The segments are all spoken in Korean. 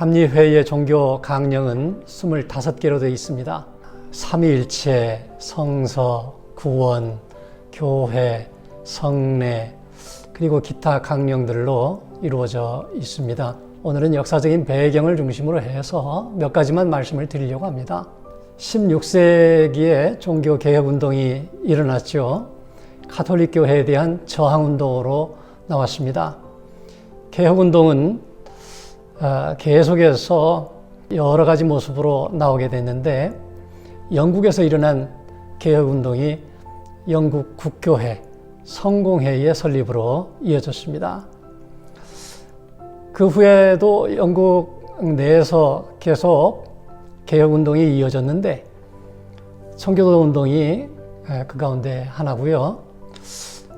감리회의 종교 강령은 25개로 되어 있습니다. 삼위일체, 성서, 구원, 교회, 성례, 그리고 기타 강령들로 이루어져 있습니다. 오늘은 역사적인 배경을 중심으로 해서 몇 가지만 말씀을 드리려고 합니다. 16세기에 종교개혁운동이 일어났죠. 가톨릭 교회에 대한 저항운동으로 나왔습니다. 개혁운동은 계속해서 여러 가지 모습으로 나오게 됐는데, 영국에서 일어난 개혁운동이 영국 국교회, 성공회의 설립으로 이어졌습니다. 그 후에도 영국 내에서 계속 개혁운동이 이어졌는데, 청교도 운동이 그 가운데 하나고요.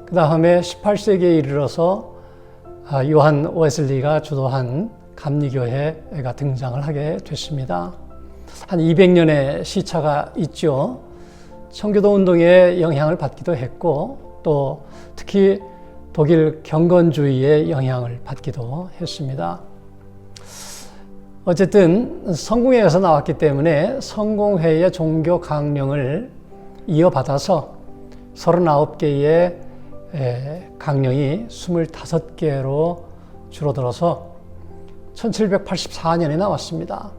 그 다음에 18세기에 이르러서 요한 웨슬리가 주도한 감리교회가 등장을 하게 됐습니다. 한 200년의 시차가 있죠. 청교도 운동의 영향을 받기도 했고, 또 특히 독일 경건주의의 영향을 받기도 했습니다. 어쨌든 성공회에서 나왔기 때문에 성공회의 종교 강령을 이어받아서 39개의 강령이 25개로 줄어들어서 1784년에 나왔습니다.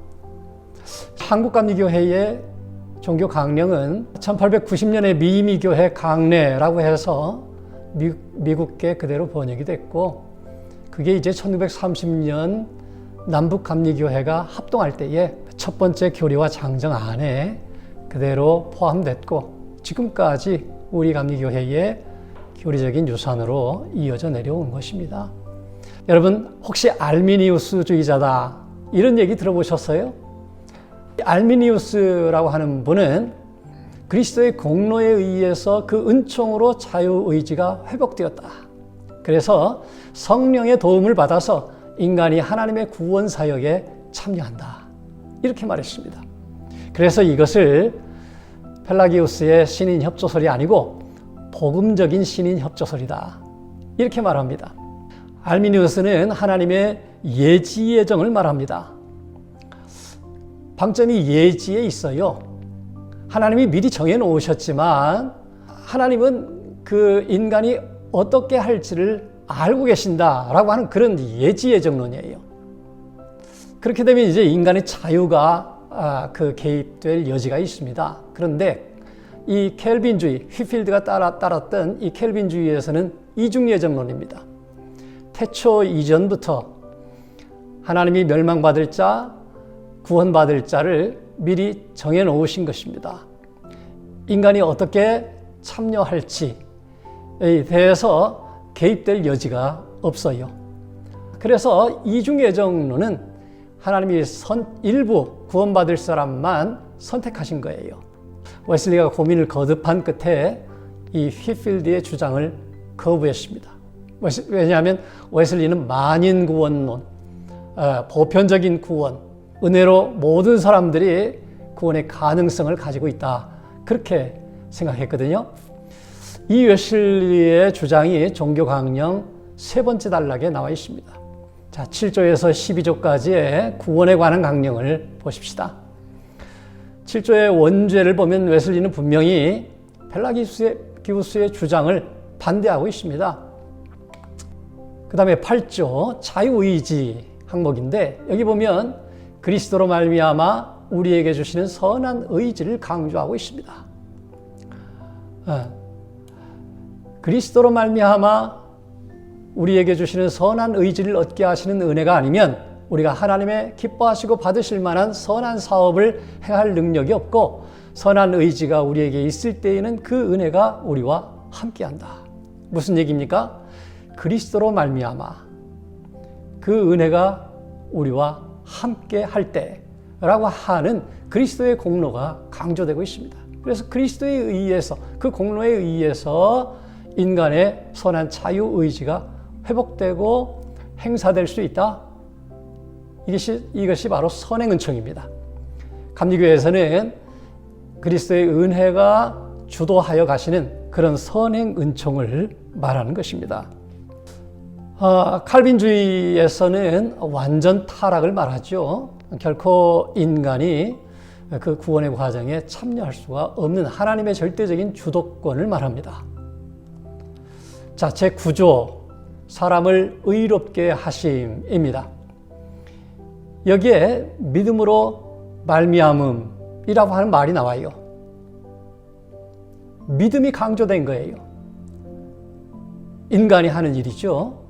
한국감리교회의 종교 강령은 1890년에 미미교회 강례라고 해서 미국계 그대로 번역이 됐고, 그게 이제 1930년 남북감리교회가 합동할 때에 첫 번째 교리와 장정 안에 그대로 포함됐고, 지금까지 우리 감리교회의 교리적인 유산으로 이어져 내려온 것입니다. 여러분, 혹시 알미니우스주의자다 이런 얘기 들어보셨어요? 알미니우스라고 하는 분은 그리스도의 공로에 의해서 그 은총으로 자유의지가 회복되었다. 그래서 성령의 도움을 받아서 인간이 하나님의 구원 사역에 참여한다. 이렇게 말했습니다. 그래서 이것을 펠라기우스의 신인 협조설이 아니고 복음적인 신인 협조설이다. 이렇게 말합니다. 알미니우스는 하나님의 예지 예정을 말합니다. 방점이 예지에 있어요. 하나님이 미리 정해놓으셨지만 하나님은 그 인간이 어떻게 할지를 알고 계신다라고 하는 그런 예지 예정론이에요. 그렇게 되면 이제 인간의 자유가 개입될 여지가 있습니다. 그런데 이 켈빈주의, 휘필드가 따랐던 이 켈빈주의에서는 이중 예정론입니다. 태초 이전부터 하나님이 멸망받을 자, 구원받을 자를 미리 정해놓으신 것입니다. 인간이 어떻게 참여할지에 대해서 개입될 여지가 없어요. 그래서 이중예정론은 하나님이 일부 구원받을 사람만 선택하신 거예요. 웨슬리가 고민을 거듭한 끝에 이 휘필드의 주장을 거부했습니다. 왜냐하면 웨슬리는 만인 구원론, 보편적인 구원, 은혜로 모든 사람들이 구원의 가능성을 가지고 있다. 그렇게 생각했거든요. 이 웨슬리의 주장이 종교 강령 세 번째 단락에 나와 있습니다. 자, 7조에서 12조까지의 구원에 관한 강령을 보십시다. 7조의 원죄를 보면 웨슬리는 분명히 펠라기우스의 주장을 반대하고 있습니다. 그 다음에 8조 자유의지 항목인데, 여기 보면 그리스도로 말미암아 우리에게 주시는 선한 의지를 강조하고 있습니다. 그리스도로 말미암아 우리에게 주시는 선한 의지를 얻게 하시는 은혜가 아니면 우리가 하나님의 기뻐하시고 받으실 만한 선한 사업을 행할 능력이 없고, 선한 의지가 우리에게 있을 때에는 그 은혜가 우리와 함께한다. 무슨 얘기입니까? 그리스도로 말미암아 그 은혜가 우리와 함께 할 때라고 하는 그리스도의 공로가 강조되고 있습니다. 그래서 그리스도에 의해서, 그 공로에 의해서 인간의 선한 자유의지가 회복되고 행사될 수 있다. 이것이 바로 선행은총입니다. 감리교회에서는 그리스도의 은혜가 주도하여 가시는 그런 선행은총을 말하는 것입니다. 칼빈주의에서는 완전 타락을 말하죠. 결코 인간이 그 구원의 과정에 참여할 수가 없는 하나님의 절대적인 주도권을 말합니다. 자, 제9조 사람을 의롭게 하심입니다. 여기에 믿음으로 말미암음이라고 하는 말이 나와요. 믿음이 강조된 거예요. 인간이 하는 일이죠.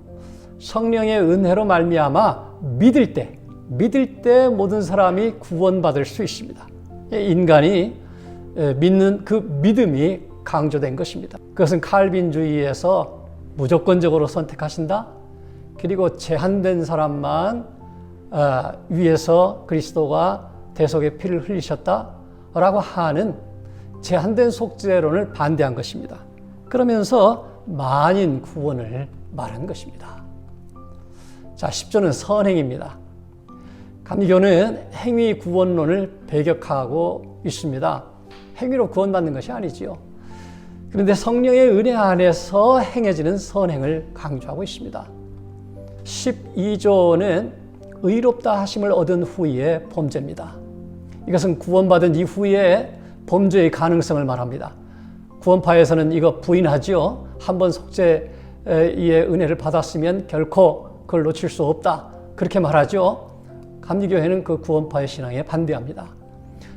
성령의 은혜로 말미암아 믿을 때 모든 사람이 구원받을 수 있습니다. 인간이 믿는 그 믿음이 강조된 것입니다. 그것은 칼빈주의에서 무조건적으로 선택하신다. 그리고 제한된 사람만 위해서 그리스도가 대속의 피를 흘리셨다라고 하는 제한된 속죄론을 반대한 것입니다. 그러면서 만인 구원을 말한 것입니다. 자, 10조는 선행입니다. 감리교는 행위 구원론을 배격하고 있습니다. 행위로 구원받는 것이 아니지요. 그런데 성령의 은혜 안에서 행해지는 선행을 강조하고 있습니다. 12조는 의롭다 하심을 얻은 후에 범죄입니다. 이것은 구원받은 이후에 범죄의 가능성을 말합니다. 구원파에서는 이거 부인하지요. 한번 속죄의 은혜를 받았으면 결코 그걸 놓칠 수 없다. 그렇게 말하죠. 감리교회는 그 구원파의 신앙에 반대합니다.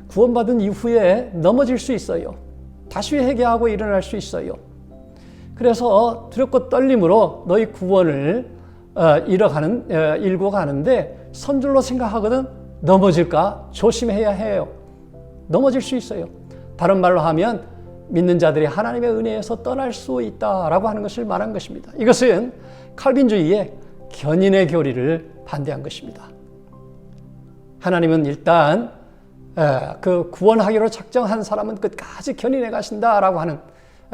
구원받은 이후에 넘어질 수 있어요. 다시 회개하고 일어날 수 있어요. 그래서 두렵고 떨림으로 너희 구원을 일고 가는데 선줄로 생각하거든 넘어질까 조심해야 해요. 넘어질 수 있어요. 다른 말로 하면 믿는 자들이 하나님의 은혜에서 떠날 수 있다라고 하는 것을 말한 것입니다. 이것은 칼빈주의의 견인의 교리를 반대한 것입니다. 하나님은 일단 그 구원하기로 작정한 사람은 끝까지 견인해 가신다라고 하는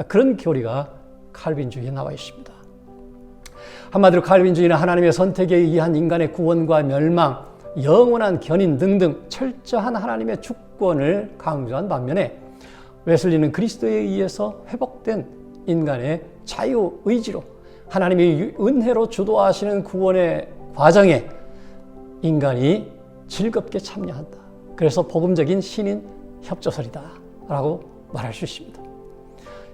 그런 교리가 칼빈주의에 나와 있습니다. 한마디로 칼빈주의는 하나님의 선택에 의한 인간의 구원과 멸망, 영원한 견인 등등 철저한 하나님의 주권을 강조한 반면에 웨슬리는 그리스도에 의해서 회복된 인간의 자유의지로 하나님의 은혜로 주도하시는 구원의 과정에 인간이 즐겁게 참여한다. 그래서 복음적인 신인 협조설이다 라고 말할 수 있습니다.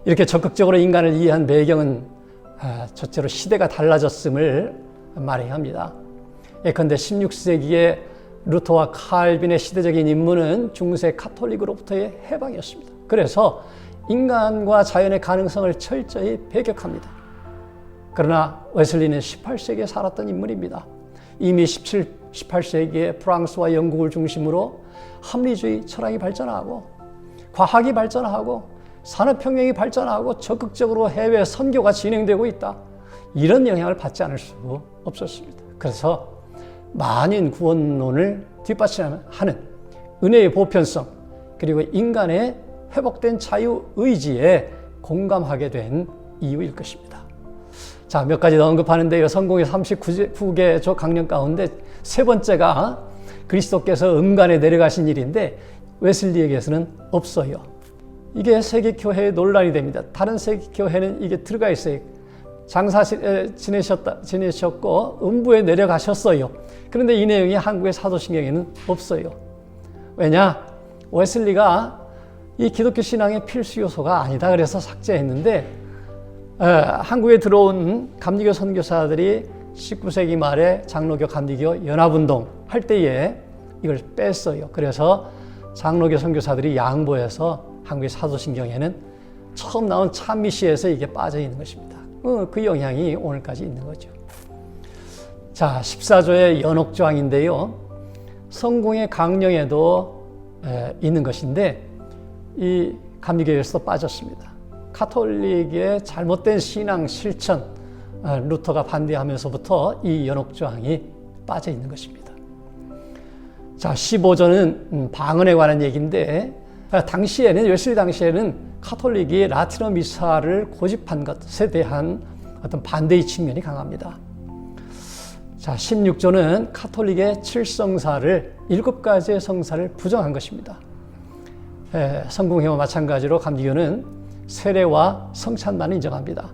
이렇게 적극적으로 인간을 이해한 배경은 첫째로 시대가 달라졌음을 말해야 합니다. 예컨대 16세기의 루터와 칼빈의 시대적인 임무는 중세 카톨릭으로부터의 해방이었습니다. 그래서 인간과 자연의 가능성을 철저히 배격합니다. 그러나 웨슬리는 18세기에 살았던 인물입니다. 이미 18세기에 프랑스와 영국을 중심으로 합리주의 철학이 발전하고 과학이 발전하고 산업혁명이 발전하고 적극적으로 해외 선교가 진행되고 있다. 이런 영향을 받지 않을 수 없었습니다. 그래서 만인 구원론을 뒷받침하는 은혜의 보편성 그리고 인간의 회복된 자유의지에 공감하게 된 이유일 것입니다. 자, 몇 가지 더 언급하는데요. 성공의 39개 조 강령 가운데 세 번째가 그리스도께서 음간에 내려가신 일인데 웨슬리에게서는 없어요. 이게 세계교회의 논란이 됩니다. 다른 세계교회는 이게 들어가 있어요. 장사 지내셨고 음부에 내려가셨어요. 그런데 이 내용이 한국의 사도신경에는 없어요. 왜냐? 웨슬리가 이 기독교 신앙의 필수 요소가 아니다 그래서 삭제했는데 한국에 들어온 감리교 선교사들이 19세기 말에 장로교 감리교 연합운동 할 때에 이걸 뺐어요. 그래서 장로교 선교사들이 양보해서 한국의 사도신경에는 처음 나온 찬미시에서 이게 빠져 있는 것입니다. 그 영향이 오늘까지 있는 거죠. 자, 14조의 연옥조항인데요. 성공의 강령에도 있는 것인데 이 감리교에서도 빠졌습니다. 카톨릭의 잘못된 신앙 실천 루터가 반대하면서부터 이 연옥조항이 빠져 있는 것입니다. 자, 15조는 방언에 관한 얘기인데 당시에는 웨슬리 당시에는 카톨릭이 라틴어 미사를 고집한 것에 대한 어떤 반대의 측면이 강합니다. 자, 16조는 카톨릭의 7성사를 7가지의 성사를 부정한 것입니다. 성공회와 마찬가지로 감리교는 세례와 성찬만을 인정합니다.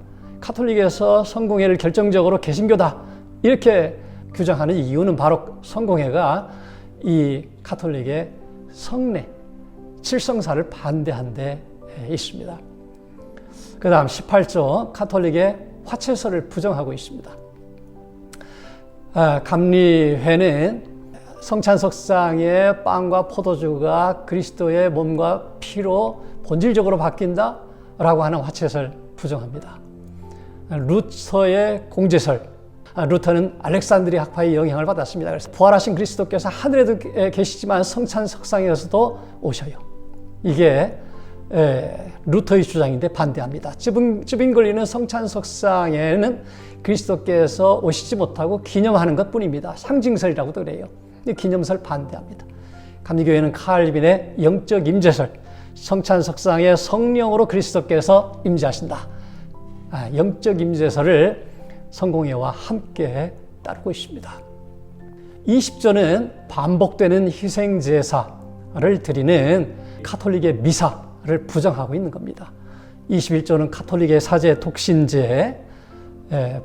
카톨릭에서 성공회를 결정적으로 개신교다 이렇게 규정하는 이유는 바로 성공회가 이 카톨릭의 성례, 칠성사를 반대한 데 있습니다. 그 다음 18조 카톨릭의 화채설을 부정하고 있습니다. 감리회는 성찬석상의 빵과 포도주가 그리스도의 몸과 피로 본질적으로 바뀐다 라고 하는 화채설 부정합니다. 루터의 공제설, 루터는 알렉산드리아 학파의 영향을 받았습니다. 그래서 부활하신 그리스도께서 하늘에도 계시지만 성찬석상에서도 오셔요. 이게 루터의 주장인데 반대합니다. 찌빙거리는 성찬석상에는 그리스도께서 오시지 못하고 기념하는 것뿐입니다. 상징설이라고도 그래요. 기념설 반대합니다. 감리교회는 칼빈의 영적 임재설, 성찬석상에 성령으로 그리스도께서 임재하신다. 영적 임재설을 성공회와 함께 따르고 있습니다. 20조는 반복되는 희생제사를 드리는 카톨릭의 미사를 부정하고 있는 겁니다. 21조는 카톨릭의 사제 독신제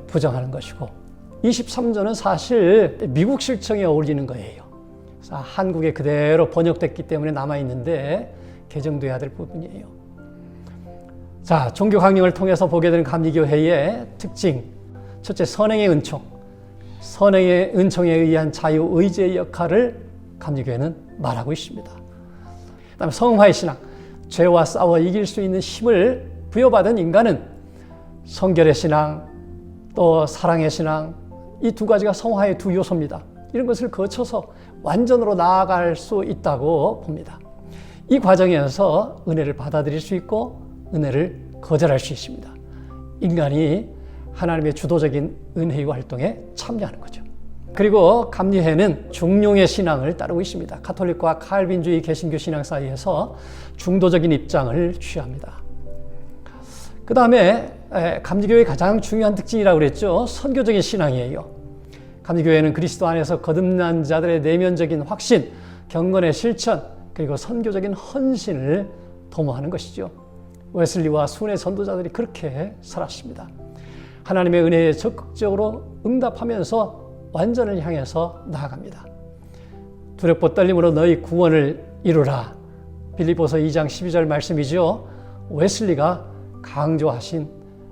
부정하는 것이고 23조는 사실 미국 실정에 어울리는 거예요. 한국에 그대로 번역됐기 때문에 남아있는데 개정돼야 될 부분이에요. 자, 종교 강령을 통해서 보게 되는 감리교회의 특징. 첫째, 선행의 은총. 선행의 은총에 의한 자유의지의 역할을 감리교회는 말하고 있습니다. 그 다음에 성화의 신앙. 죄와 싸워 이길 수 있는 힘을 부여받은 인간은 성결의 신앙, 또 사랑의 신앙, 이 두 가지가 성화의 두 요소입니다. 이런 것을 거쳐서 완전으로 나아갈 수 있다고 봅니다. 이 과정에서 은혜를 받아들일 수 있고 은혜를 거절할 수 있습니다. 인간이 하나님의 주도적인 은혜의 활동에 참여하는 거죠. 그리고 감리회는 중용의 신앙을 따르고 있습니다. 카톨릭과 칼빈주의 개신교 신앙 사이에서 중도적인 입장을 취합니다. 그 다음에 감리교회의 가장 중요한 특징이라고 그랬죠. 선교적인 신앙이에요. 감리교회는 그리스도 안에서 거듭난 자들의 내면적인 확신, 경건의 실천, 그리고 선교적인 헌신을 도모하는 것이죠. 웨슬리와 순회 전도자들이 그렇게 살았습니다. 하나님의 은혜에 적극적으로 응답하면서 완전을 향해서 나아갑니다. 두렵고 떨림으로 너희 구원을 이루라. 빌립보서 2장 12절 말씀이죠. 웨슬리가 강조하신,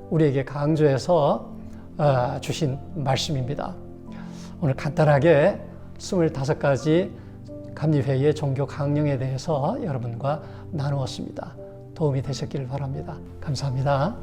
우리에게 강조해서 주신 말씀입니다. 오늘 간단하게 25가지 감리회의 종교 강령에 대해서 여러분과 나누었습니다. 도움이 되셨기를 바랍니다. 감사합니다.